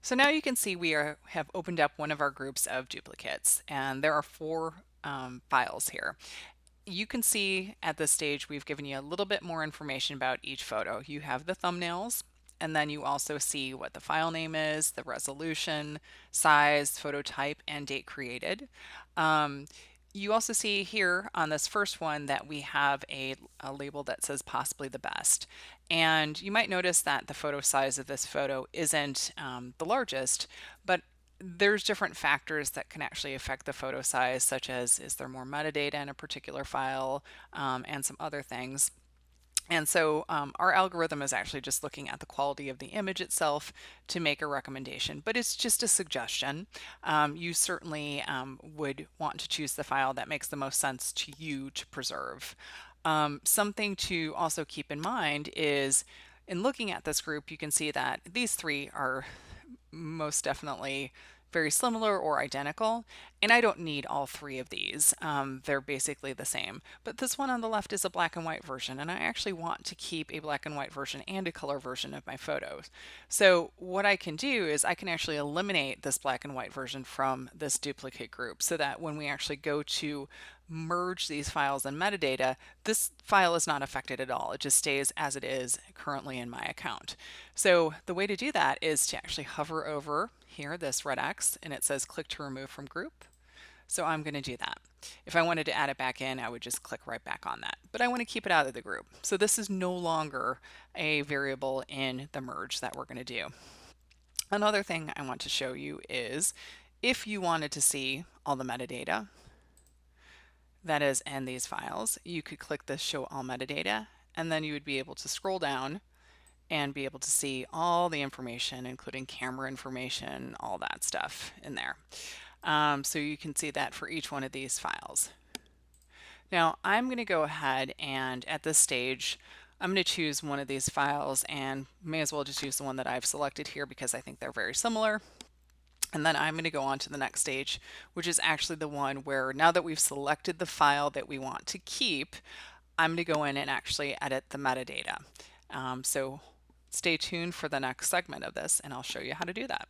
So now you can see have opened up one of our groups of duplicates, and there are four files here. You can see at this stage we've given you a little bit more information about each photo. You have the thumbnails, and then you also see what the file name is, the resolution, size, photo type, and date created. Um, you also see here on this first one that we have a label that says possibly the best. And you might notice that the photo size of this photo isn't the largest, but there's different factors that can actually affect the photo size, such as is there more metadata in a particular file, and some other things. And so our algorithm is actually just looking at the quality of the image itself to make a recommendation, but it's just a suggestion. You certainly would want to choose the file that makes the most sense to you to preserve. Something to also keep in mind is in looking at this group, you can see that these three are most definitely very similar or identical, and I don't need all three of these. They're basically the same. But this one on the left is a black and white version, and I actually want to keep a black and white version and a color version of my photos. So what I can do is I can actually eliminate this black and white version from this duplicate group so that when we actually go to merge these files and metadata, this file is not affected at all. It just stays as it is currently in my account. So the way to do that is to actually hover over here, this red X, and it says click to remove from group. So I'm going to do that. If I wanted to add it back in, I would just click right back on that. But I want to keep it out of the group. So this is no longer a variable in the merge that we're going to do. Another thing I want to show you is if you wanted to see all the metadata that is in these files, you could click the show all metadata, and then you would be able to scroll down and be able to see all the information, including camera information, all that stuff in there. So you can see that for each one of these files. Now I'm going to go ahead and at this stage, I'm going to choose one of these files and may as well just use the one that I've selected here because I think they're very similar. And then I'm going to go on to the next stage, which is actually the one where now that we've selected the file that we want to keep, I'm going to go in and actually edit the metadata. So stay tuned for the next segment of this and I'll show you how to do that.